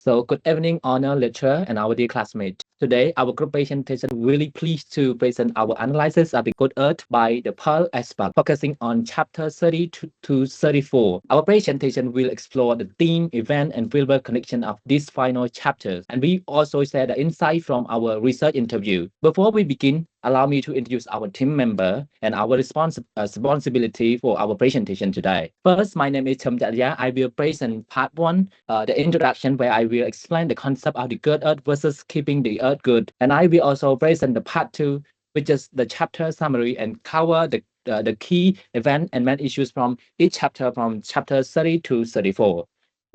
So good evening, honor lecturer and our dear classmates. Today, our group presentation really pleased to present our analysis of the good earth by the Pearl aspect, focusing on chapter 30 to 34. Our presentation will explore the theme, event, and real-world connection of these final chapters. And we also share the insight from our research interview. Before we begin, allow me to introduce our team member and our responsibility for our presentation today. First, my name is Chakriya. I will present part 1, the introduction, where I will explain the concept of the good earth versus keeping the earth good. And I will also present the part 2, which is the chapter summary and cover the key event and main issues from each chapter from chapter 30 to 34.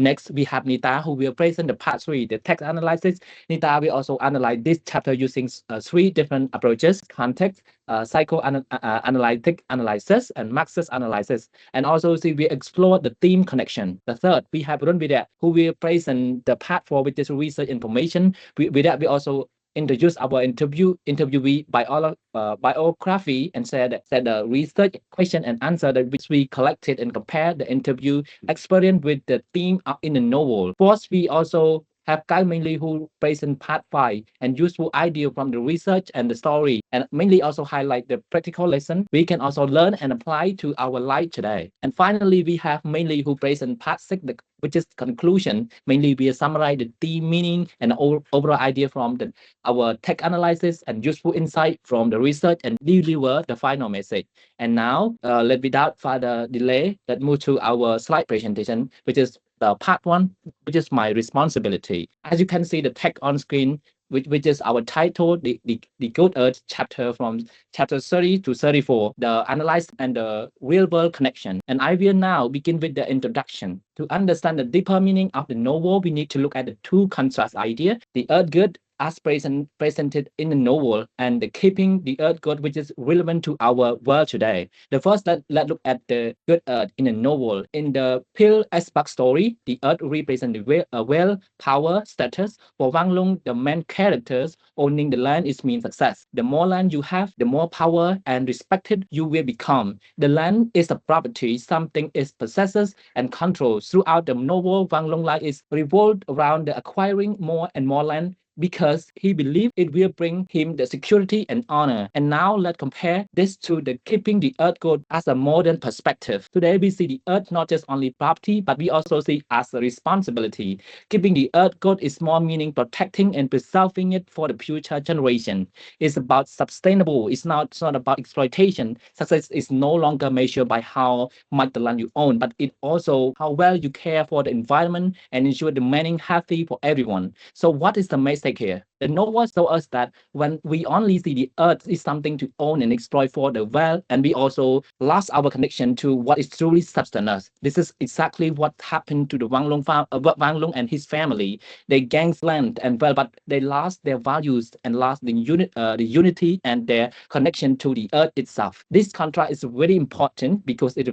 Next, we have Nita, who will present the part 3, the text analysis. Nita will also analyze this chapter using 3 different approaches: context, psychoanalytic analysis, and Marxist analysis. And also, she will explore the theme connection. The third, we have RORN VIREAK, who will present the part 4, which is research information. With that, we also introduce our interviewee biography and said the research question and answer that which we collected and compared the interview experience with the theme in the novel. Fourth, we also have KAO mainly who present part 5 and useful idea from the research and the story, and mainly also highlight the practical lesson we can also learn and apply to our life today. And finally, we have mainly who present part 6, which is conclusion. Mainly we summarize the theme, meaning, and overall idea from our text analysis and useful insight from the research and deliver the final message. And now, without further delay, let's move to our slide presentation, which is the part 1, which is my responsibility. As you can see the text on screen, which is our title, the Good Earth chapter from chapter 30 to 34, the analyze and the real world connection. And I will now begin with the introduction. To understand the deeper meaning of the novel, we need to look at the 2 contrast idea: the earth good as presented in the novel, and the keeping the earth good, which is relevant to our world today. The first, let's look at the good earth in the novel. In the Pearl aspect story, the earth represents the wealth, power, status. For Wang Lung, the main characters, owning the land is mean success. The more land you have, the more power and respected you will become. The land is a property, something is possesses and controls. Throughout the novel, Wang Lung life is revolved around the acquiring more and more land, because he believed it will bring him the security and honor. And now let's compare this to the keeping the earth good as a modern perspective. Today we see the earth not just only property, but we also see as a responsibility. Keeping the earth good is more meaning protecting and preserving it for the future generation. It's about sustainable. It's not about exploitation. Success is no longer measured by how much the land you own, but it also how well you care for the environment and ensure the remaining healthy for everyone. So what is the message here? The novel shows us that when we only see the earth is something to own and exploit for the wealth, and we also lost our connection to what is truly substance us. This is exactly what happened to the Wang Lung and his family. They gained land and wealth, but they lost their values and lost the unity and their connection to the earth itself. This contrast is very important because it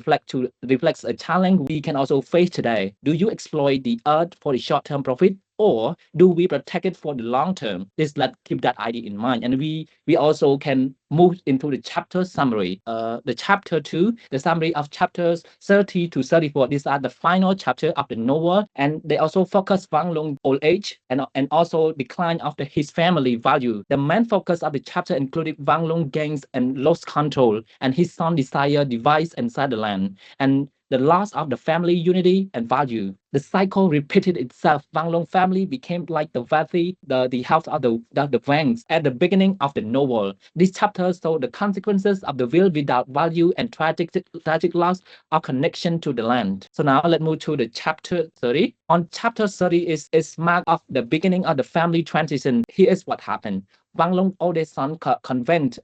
reflects a challenge we can also face today. Do you exploit the earth for the short-term profit, or do we protect it for the long term? Let's keep that idea in mind. And we also can move into the chapter summary. The chapter 2, the summary of chapters 30 to 34. These are the final chapter of the novel, and they also focus Wang Lung's old age and also decline of his family value. The main focus of the chapter included Wang Lung gains and lost control, and his son desire device inside the land, and the loss of the family unity and value. The cycle repeated itself. Wang Lung family became like the wealthy, the house of the Wangs at the beginning of the novel. This chapter shows the consequences of the will without value and tragic loss of connection to the land. So now let's move to the chapter 30. On chapter 30 is marked of the beginning of the family transition. Here is what happened. Wang Lung's oldest son convinced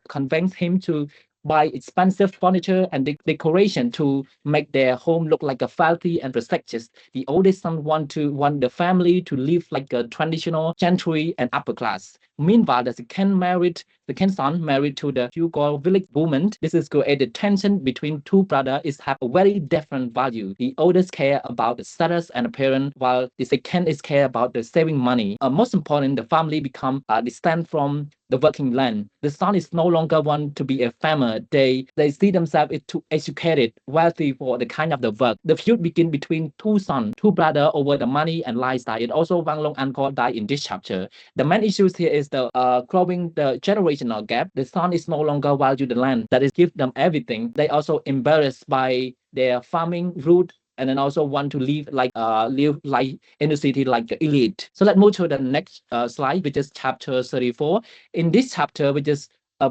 him to buy expensive furniture and decoration to make their home look like a wealthy and prestigious. The oldest son want the family to live like a traditional gentry and upper class. Meanwhile, the second married second son married to the Hugo village woman. This is created tension between two brothers is have a very different value. The oldest care about the status and appearance, while the second is care about the saving money. Most important, the family become distant from the working land. The son is no longer want to be a farmer. They see themselves as too educated, wealthy for the kind of the work. The feud begin between two sons, two brothers over the money and lifestyle. And also Wang Long uncle died in this chapter. The main issues here is the growing the generational gap. The son is no longer value the land that is give them everything. They also embarrassed by their farming route and then also want to live like in the city like the elite. So let's move to the next slide, which is chapter 34. In this chapter, which is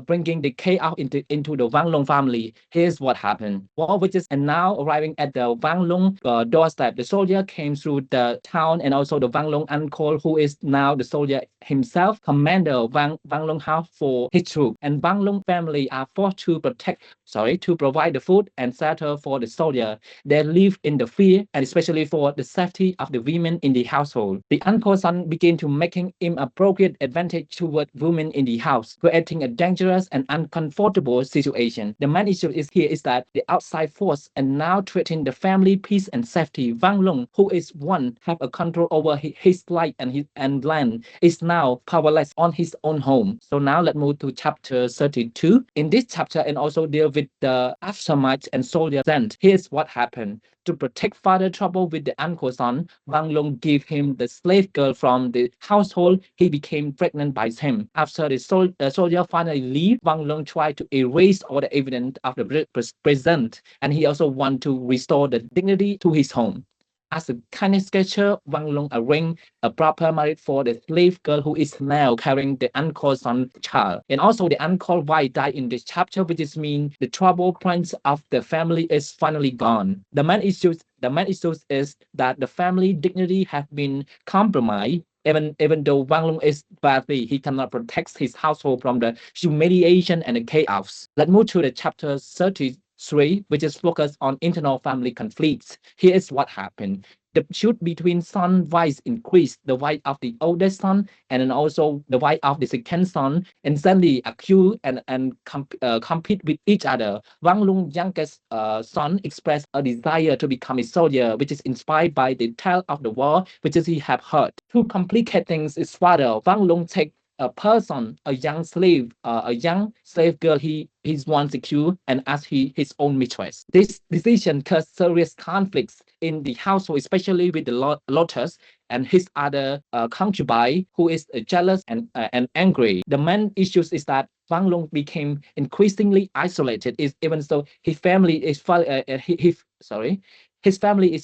bringing the KAO into the Wang Long family. Here's what happened. War which is and now arriving at the Wang Long doorstep. The soldier came through the town and also the Wang Long uncle, who is now the soldier himself, commander Wang Long house for his troop. And Wang Long family are forced to provide the food and shelter for the soldier. They live in the fear and especially for the safety of the women in the household. The uncle's son began to making inappropriate advantage toward women in the house, creating a dangerous and uncomfortable situation. The main issue is that the outside force and now threaten the family peace and safety. Wang Long, who is one have a control over his life and land, is now powerless on his own home. So now let's move to chapter 32. In this chapter and also deal with the aftermath and soldier sent. Here's what happened. To protect father trouble with the uncle's son, Wang Long gave him the slave girl from the household. He became pregnant by him. After the soldier finally leave, Wang Long tried to erase all the evidence of the present, and he also want to restore the dignity to his home. As a kind gesture, Wang Long arranged a proper marriage for the slave girl who is now carrying the uncle's son child. And also the uncle wife died in this chapter, which is mean the trouble points of the family is finally gone. The main issue is that the family dignity have been compromised. Even though Wang Long is wealthy, he cannot protect his household from the humiliation and the chaos. Let's move to the chapter 33, which is focused on internal family conflicts. Here is what happened. The feud between son wives increased. The wife of the oldest son and then also the wife of the second son instantly accuse and compete with each other. Wang Long's youngest son expressed a desire to become a soldier, which is inspired by the tale of the war, which is he have heard. To complicate things is further, Wang Long take a person, a young slave girl he's once secure and as his own mistress. This decision caused serious conflicts in the household, especially with the Lotus and his other concubine, who is jealous and angry. The main issues is that Wang Long became increasingly isolated, even though his family is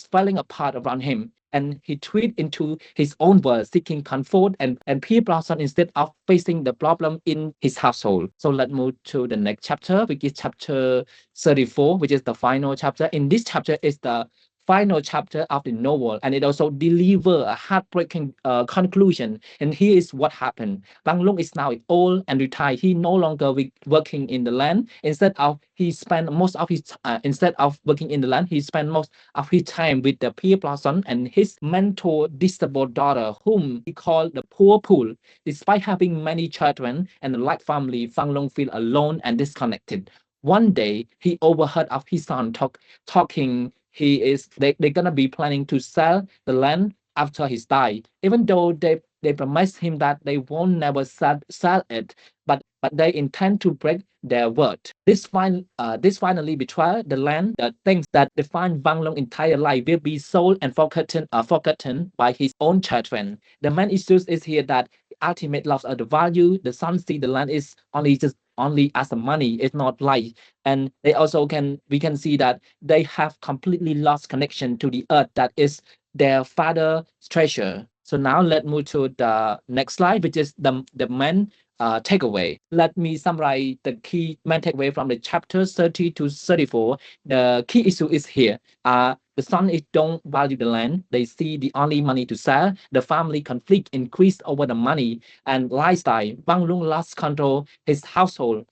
falling apart around him. And he tweeted into his own world, seeking comfort and peer blossom instead of facing the problem in his household. So let's move to the next chapter, which is chapter 34, which is the final chapter. In this chapter is the final chapter of the novel, and it also deliver a heartbreaking conclusion. And here is what happened. Wang Long is now old and retired. He no longer working in the land. Instead of working in the land, he spent most of his time with the peer blossom and his mentor disabled daughter, whom he called the poor pool. Despite having many children and a large family, Wang Long feel alone and disconnected. One day, he overheard of his son talking. They're gonna be planning to sell the land after his die, even though they promised him that they won't never sell it, but they intend to break their word. This finally betray the land. The things that define Wang Long's entire life will be sold and forgotten by his own children. The main issue is here that the ultimate loss of the value. The son see the land is only as a money, it's not life. And we can see that they have completely lost connection to the earth that is their father's treasure. So now let's move to the next slide, which is the main takeaway. Let me summarize the key main takeaway from the chapter 30 to 34. The key issue is here. The son don't value the land. They see the only money to sell. The family conflict increased over the money and lifestyle. Wang Long lost control his household.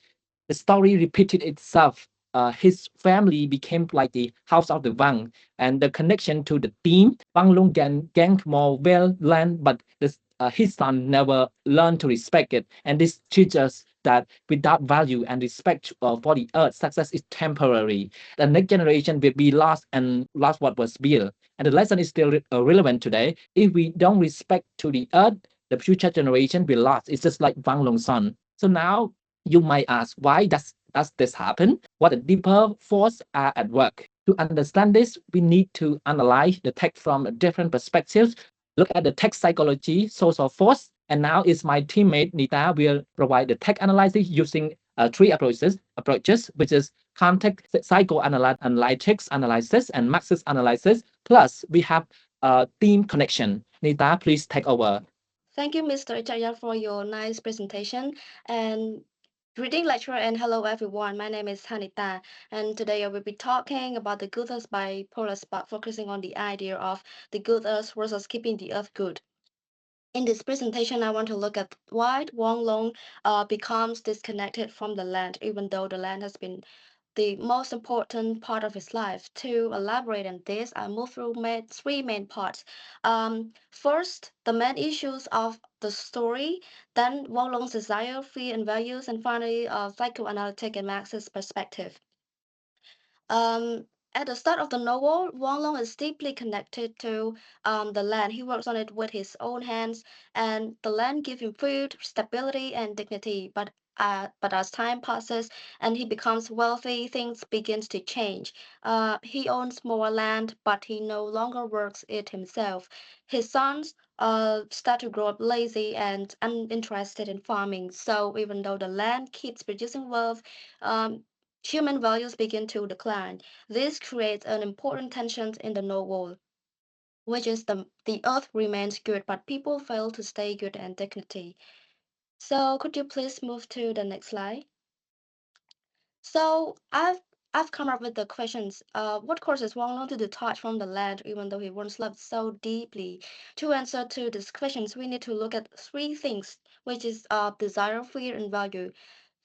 The story repeated itself. His family became like the house of the Wang, and the connection to the team. Wang Long gained more land, but his son never learned to respect it. And this teaches that without value and respect for the earth, success is temporary. The next generation will be lost and lost what was built. And the lesson is still relevant today. If we don't respect to the earth, the future generation will lost. It's just like Wang Longson. So now you might ask, why does this happen? What the deeper force are at work? To understand this, we need to analyze the text from different perspectives, look at the text psychology, source of force, and now it's my teammate Nita will provide the text analysis using three approaches, which is context psychoanalytics analysis and Marxist analysis. Plus, we have team connection. Nita, please take over. Thank you, Mr. Chaya, for your nice presentation. And greeting lecturer and hello everyone. My name is Hanita, and today I will be talking about the good earth by polar spot, focusing on the idea of the good earth versus keeping the earth good. In this presentation, I want to look at why Wang Long becomes disconnected from the land, even though the land has been the most important part of his life. To elaborate on this, I move through three main parts. First, the main issues of the story, then Wang Long's desire, fear, and values, and finally, psychoanalytic and Marxist perspective. Um, at the start of the novel, Wang Long is deeply connected to the land. He works on it with his own hands, and the land gives him food, stability, and dignity. But as time passes and he becomes wealthy, things begins to change. He owns more land, but he no longer works it himself. His sons start to grow up lazy and uninterested in farming. So even though the land keeps producing wealth, um, human values begin to decline. This creates an important tension in the novel, which is the earth remains good, but people fail to stay good and dignity. So could you please move to the next slide? So I've come up with the questions. What causes Wang Long to detach from the land even though he once loved so deeply? To answer to these questions, we need to look at three things, which is desire, fear, and value.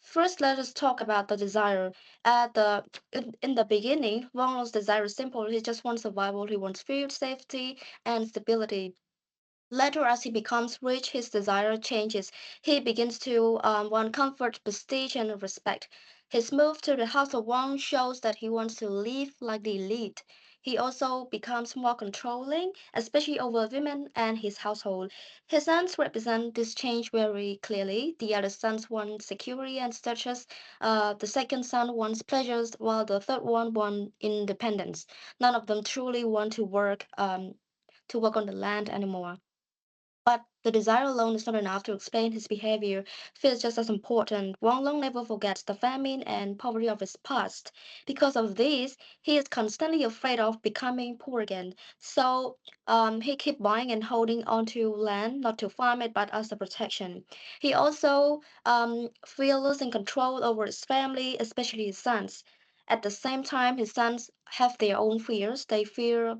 First, let us talk about the desire. In the beginning, Wang Long's desire is simple. He just wants survival. He wants food, safety, and stability. Later, as he becomes rich, his desire changes. He begins to want comfort, prestige, and respect. His move to the house of Wang shows that he wants to live like the elite. He also becomes more controlling, especially over women and his household. His sons represent this change very clearly. The other sons want security and status. The second son wants pleasures, while the third one wants independence. None of them truly want to work on the land anymore. But the desire alone is not enough to explain his behavior. Fear is just as important. Wang Long never forgets the famine and poverty of his past. Because of this, he is constantly afraid of becoming poor again. So he keeps buying and holding onto land, not to farm it, but as a protection. He also fears losing control over his family, especially his sons. At the same time, his sons have their own fears. They fear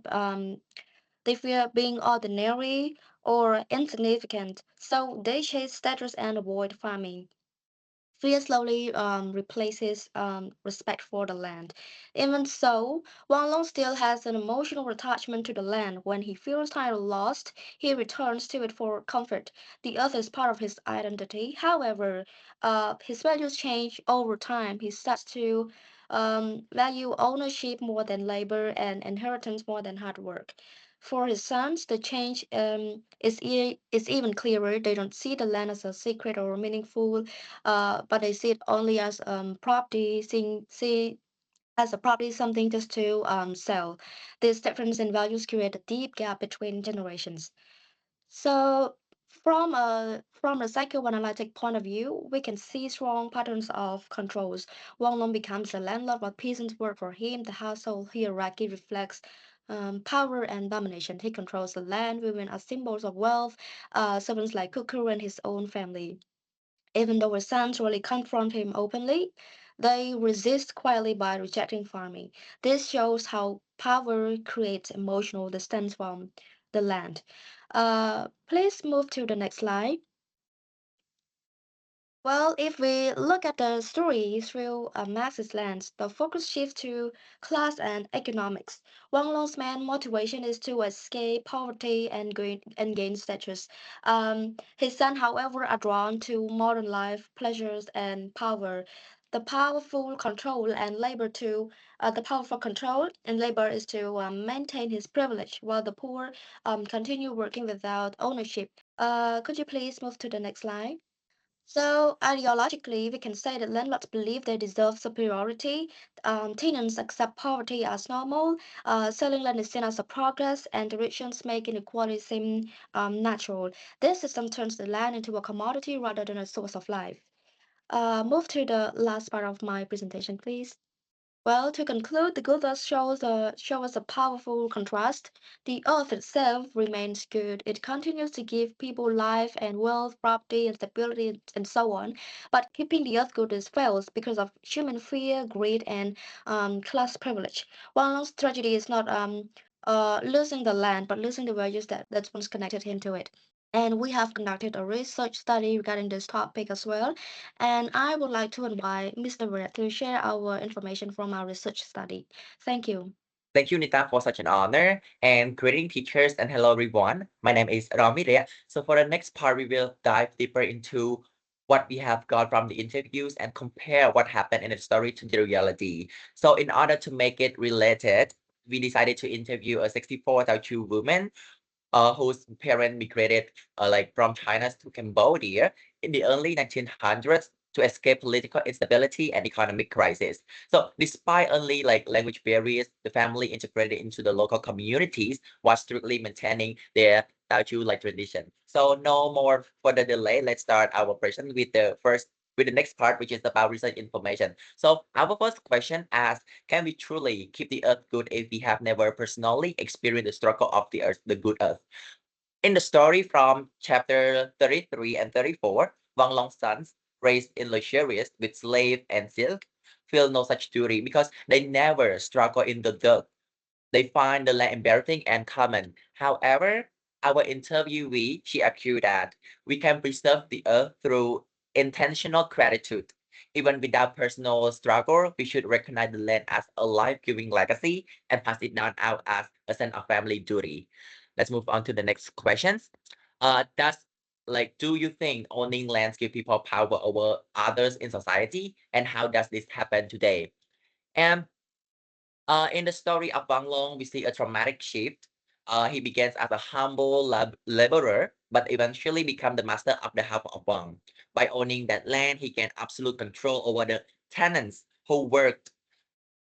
being ordinary or insignificant, so they chase status and avoid farming. Fear slowly replaces respect for the land. Even so, Wang Long still has an emotional attachment to the land. When he feels tired or lost, he returns to it for comfort. The earth is part of his identity. However, his values change over time. He starts to value ownership more than labor and inheritance more than hard work. For his sons, the change is even clearer. They don't see the land as a secret or meaningful, but they see it only as property, see as a property, something just to sell. This difference in values create a deep gap between generations. So, from a psychoanalytic point of view, we can see strong patterns of controls. Wang Long becomes a landlord while peasants work for him. The household hierarchy reflects power and domination. He controls the land. Women are symbols of wealth. Servants like Cuckoo and his own family. Even though his sons really confront him openly, they resist quietly by rejecting farming. This shows how power creates emotional distance from the land. Please move to the next slide. Well, if we look at the story through a Marxist lens, the focus shifts to class and economics. Wang Long's main motivation is to escape poverty and gain status. His son, however, are drawn to modern life, pleasures, and power. The powerful control and labor is to maintain his privilege, while the poor continue working without ownership. Could you please move to the next slide? So, ideologically, we can say that landlords believe they deserve superiority. Tenants accept poverty as normal. Selling land is seen as a progress, and the rich ones make inequality seem natural. This system turns the land into a commodity rather than a source of life. Move to the last part of my presentation, please. Well, to conclude, the Gurdas show us a powerful contrast. The earth itself remains good. It continues to give people life and wealth, property and stability and so on. But keeping the earth good is fails because of human fear, greed, and class privilege. One tragedy is not losing the land, but losing the values that once connected him to it. And we have conducted a research study regarding this topic as well. And I would like to invite Mr. Vireak to share our information from our research study. Thank you. Thank you, Nita, for such an honor. And greeting teachers and hello, everyone. My name is RORN VIREAK. So for the next part, we will dive deeper into what we have got from the interviews and compare what happened in the story to the reality. So in order to make it related, we decided to interview a 64,000 woman whose parents migrated like from China to Cambodia in the early 1900s to escape political instability and economic crisis. So despite only like language barriers, the family integrated into the local communities while strictly maintaining their Teochew like tradition. So no more further delay. Let's start our presentation with the next part, which is about research information. So our first question asks, can we truly keep the earth good if we have never personally experienced the struggle of the earth, the good earth? In the story from chapter 33 and 34, Wang Long's sons, raised in luxurious with slave and silk, feel no such duty because they never struggle in the dirt. They find the land embarrassing and common. However, our interviewee, she argued that we can preserve the earth through intentional gratitude. Even without personal struggle, we should recognize the land as a life-giving legacy and pass it down out as a sense of family duty. Let's move on to the next questions. Do you think owning lands give people power over others in society? And how does this happen today? And in the story of Wang Long, we see a dramatic shift. He begins as a humble laborer, but eventually become the master of the house of Wang. By owning that land, he gained absolute control over the tenants who worked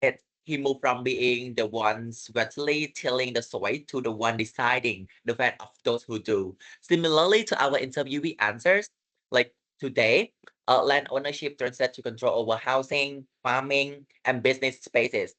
it. He moved from being the one sweatily tilling the soil to the one deciding the fate of those who do. Similarly to our interviewee answers, like today, land ownership translates to control over housing, farming, and business spaces.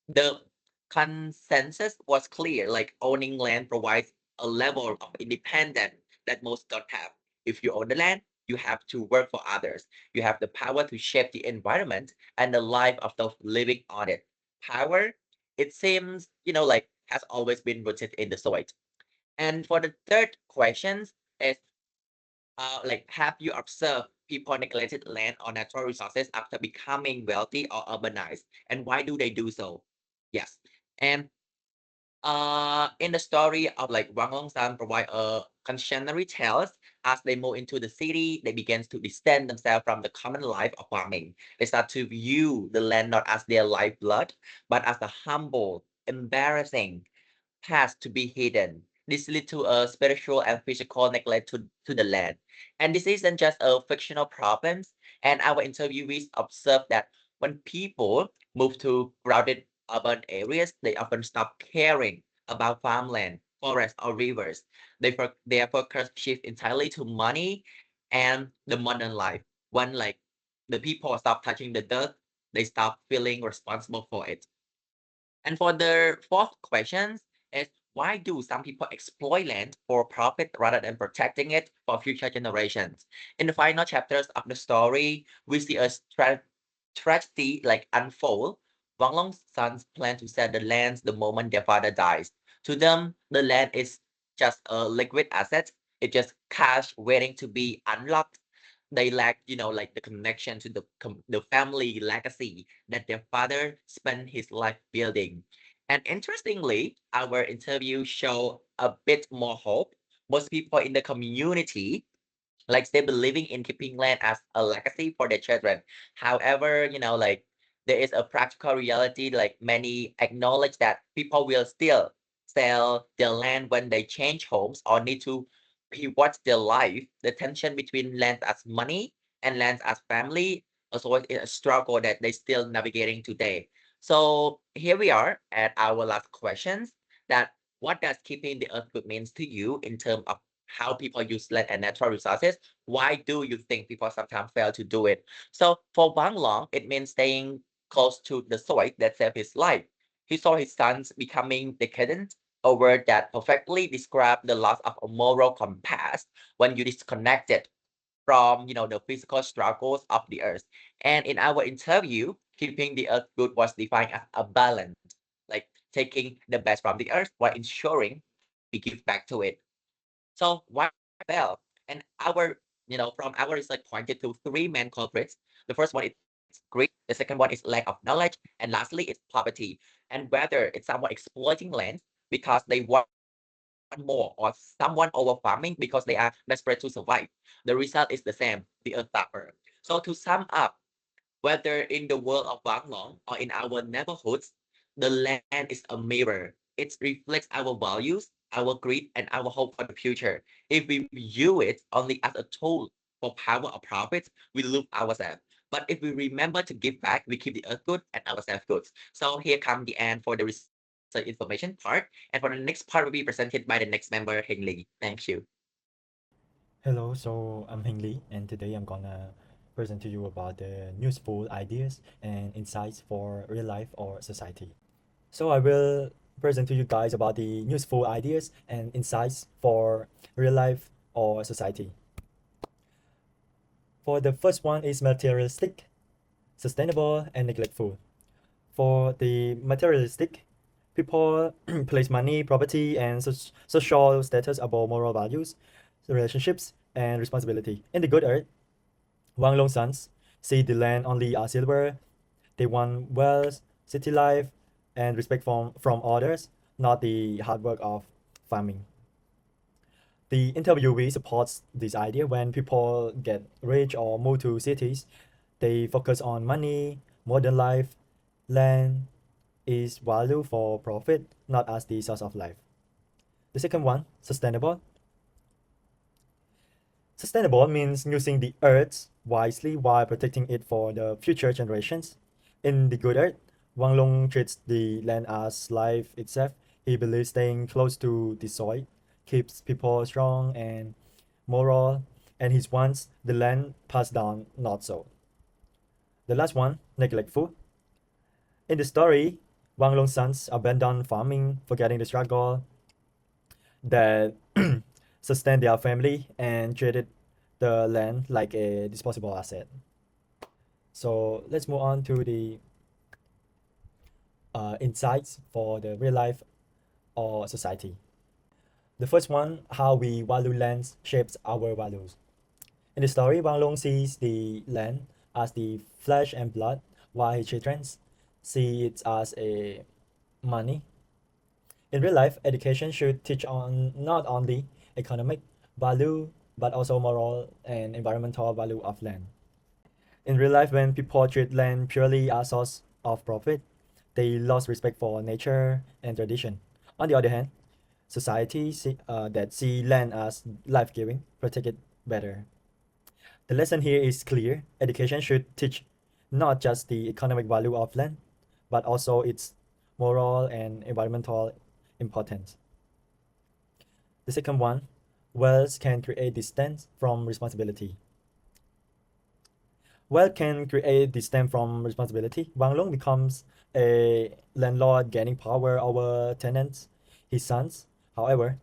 The consensus was clear, like owning land provides a level of independence that most don't have. If you own the land, you have to work for others. You have the power to shape the environment and the life of those living on it. Power, it seems, has always been rooted in the soil. And for the third questions is, have you observed people neglected land or natural resources after becoming wealthy or urbanized? And why do they do so? Yes. And in the story of like Wang Longsan provide a cautionary tales as they move into the city, they begin to distance themselves from the common life of farming. They start to view the land not as their lifeblood, but as a humble, embarrassing has to be hidden. This leads to a spiritual and physical neglect to the land. And this isn't just a fictional problem. And our interviewees observed that when people move to crowded urban areas, they often stop caring about farmland, forests, or rivers. Their focus shift entirely to money and the modern life. When like the people stop touching the dirt, they stop feeling responsible for it. And for the fourth question is, why do some people exploit land for profit rather than protecting it for future generations? In the final chapters of the story, we see a tragedy like unfold. Wang Long's sons plan to sell the lands the moment their father dies. To them, the land is just a liquid asset. It's just cash waiting to be unlocked. they lack, like the connection to the family legacy that their father spent his life building. And interestingly, our interview show a bit more hope. Most people in the community like they believing in keeping land as a legacy for their children. However, like there is a practical reality, like many acknowledge that people will still sell their land when they change homes or need to pivot their life. The tension between land as money and land as family also is a struggle that they still navigating today. So here we are at our last questions, that what does keeping the earth good means to you in terms of how people use land and natural resources? Why do you think people sometimes fail to do it? So for Wang Long, it means staying close to the soil that saved his life. He saw his sons becoming decadent, a word that perfectly described the loss of a moral compass when you disconnected from the physical struggles of the earth. And in our interview, keeping the earth good was defined as a balance, like taking the best from the earth while ensuring we give back to it. So why fail? And from our research pointed to three main culprits. The first one is greed. The second one is lack of knowledge. And lastly, it's poverty. And whether it's someone exploiting land because they want more, or someone over farming because they are desperate to survive, the result is the same, the earth suffer. So to sum up, whether in the world of Wang Long or in our neighborhoods, the land is a mirror. It reflects our values, our greed, and our hope for the future. If we view it only as a tool for power or profit, we lose ourselves. But if we remember to give back, we keep the earth good and ourselves good. So here comes the end for the research information part. And for the next part will be presented by the next member, Heng. Thank you. Hello, so I'm Heng, and today I'm gonna present to you about the useful ideas and insights for real life or society. So I will present to you guys about the useful ideas and insights for real life or society. For the first one is materialistic, sustainable, and neglectful. For the materialistic, people place money, property, and social status above moral values, relationships, and responsibility. In the good earth, Wang Long sons see the land only as silver. They want wealth, city life, and respect from others, not the hard work of farming. The interviewee supports this idea. When people get rich or move to cities, they focus on money, modern life, land is value for profit, not as the source of life. The second one, sustainable. Sustainable means using the earth wisely while protecting it for the future generations. In the good earth, Wang Long treats the land as life itself. He believes staying close to the soil keeps people strong and moral, and he wants the land passed down not so. The last one, neglectful. In the story, Wang Long's sons abandoned farming, forgetting the struggle that sustained their family and treated the land like a disposable asset. So let's move on to the insights for the real life or society. The first one, how we value land shapes our values. In the story, Wang Long sees the land as the flesh and blood, while his children see it as a money. In real life, education should teach on not only economic value, but also moral and environmental value of land. In real life, when people treat land purely as a source of profit, they lost respect for nature and tradition. On the other hand, societies that see land as life-giving protect it better. The lesson here is clear. Education should teach not just the economic value of land, but also its moral and environmental importance. The second one, wealth can create distance from responsibility. Wealth can create distance from responsibility. Wang Long becomes a landlord, gaining power over tenants. His sons, however,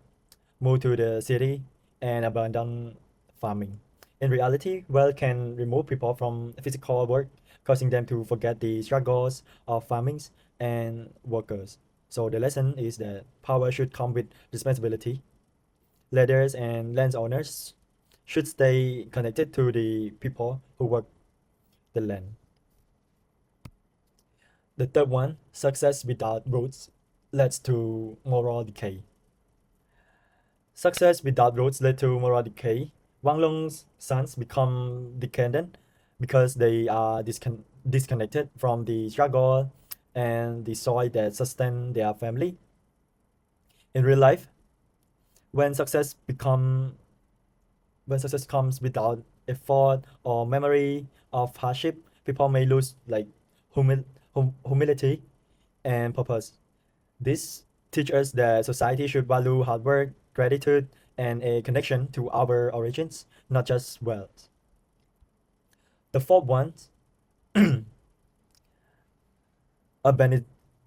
move to the city and abandon farming. In reality, wealth can remove people from physical work, causing them to forget the struggles of farming and workers. So the lesson is that power should come with responsibility. Leaders and landowners should stay connected to the people who work the land. The third one, success without roots leads to moral decay. Success without roots led to moral decay. Wang Long's sons become decadent because they are disconnected from the struggle and the soil that sustain their family. In real life, when success comes without effort or memory of hardship, people may lose like humility and purpose. This teaches us that society should value hard work, gratitude, and a connection to our origins, not just wealth. The fourth one,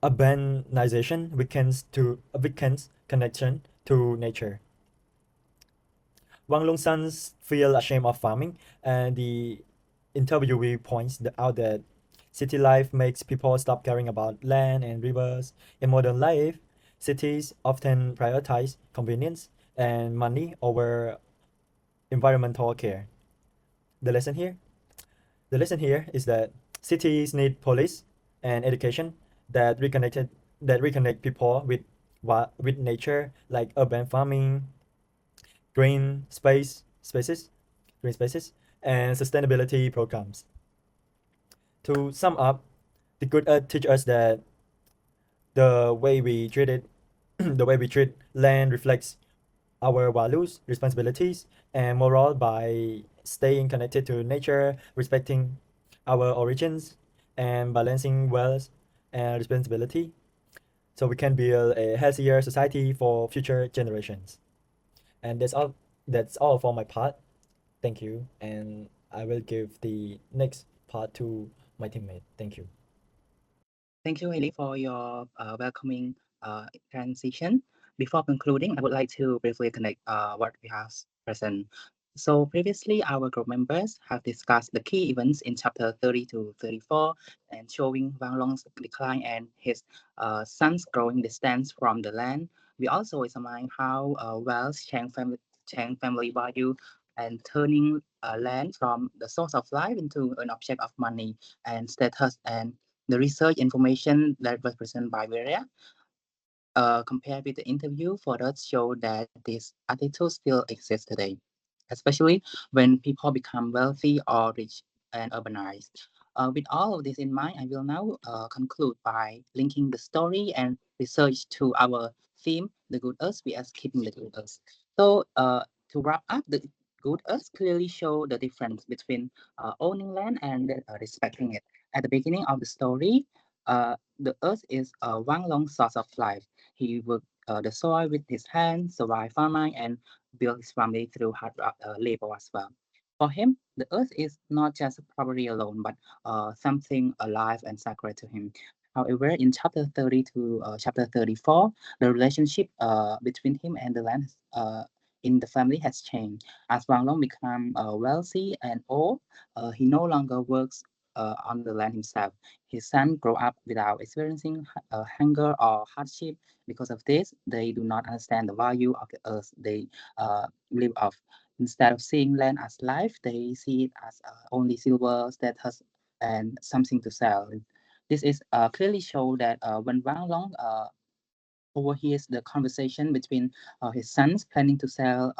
urbanization weakens connection to nature. Wang Long's sons feel ashamed of farming, and the interviewee points out that city life makes people stop caring about land and rivers. In modern life, cities often prioritize convenience and money over environmental care. The lesson here? The lesson here is that cities need police and education that reconnect people with nature, like urban farming, green spaces, and sustainability programs. To sum up, the good earth teaches us that the way we treat it, the way we treat land reflects our values, responsibilities, and moral by staying connected to nature, respecting our origins, and balancing wealth and responsibility, so we can build a healthier society for future generations. And that's all for my part. Thank you, and I will give the next part to my teammate. Thank you. Thank you, Haley, for your welcoming transition. Before concluding, I would like to briefly connect what we have present. So previously, our group members have discussed the key events in chapter 30 to 34 and showing Wang Long's decline and his son's growing distance from the land. We also examine how wealth change family value and turning land from the source of life into an object of money and status, and the research information that was presented by Virya, compared with the interview photos, show that this attitude still exists today, especially when people become wealthy or rich and urbanized. With all of this in mind, I will now conclude by linking the story and research to our theme, the good earth vs keeping the good earth. So to wrap up, the good earth clearly show the difference between owning land and respecting it. At the beginning of the story, the earth is one long source of life. He worked the soil with his hands, survived farming, and built his family through hard labor as well. For him, the earth is not just property alone, but something alive and sacred to him. However, in chapter 30 to chapter 34, the relationship between him and the land in the family has changed. As Wang Long became wealthy and old, he no longer works on the land himself. His son grew up without experiencing hunger or hardship. Because of this, they do not understand the value of the earth they live off. Instead of seeing land as life, they see it as only silver, status, and something to sell. This is clearly show that when Wang Long overhears the conversation between his sons planning to sell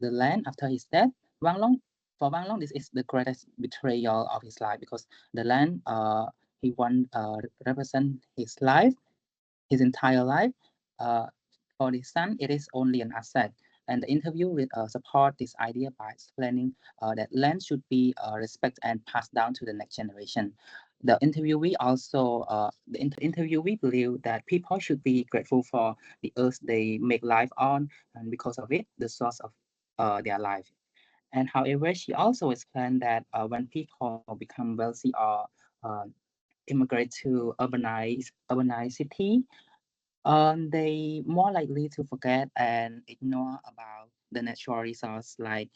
the land after his death, Wang Long, for Wang Long, this is the greatest betrayal of his life, because the land he want represent his life, his entire life. Uh, for his son, it is only an asset. And the interview will support this idea by explaining that land should be respected and passed down to the next generation. The interviewee believe that people should be grateful for the earth they make life on, and because of it, the source of their life. And however, she also explained that when people become wealthy or uh, immigrate to urbanized city, they more likely to forget and ignore about the natural resource like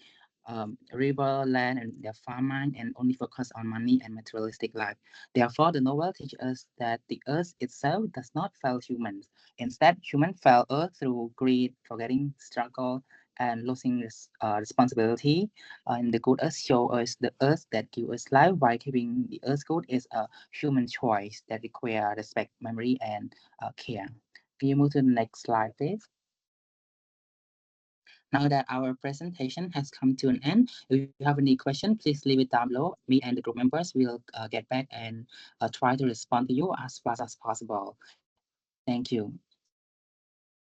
river, land, and their farmland, and only focus on money and materialistic life. Therefore, the novel teaches us that the earth itself does not fail humans. Instead, humans fail earth through greed, forgetting struggle, and losing responsibility. And the good earth show us the earth that gives us life, while keeping the earth good is a human choice that require respect, memory, and care. Can you move to the next slide, please? Now that our presentation has come to an end, if you have any question, please leave it down below. Me and the group members will get back and try to respond to you as fast as possible. Thank you.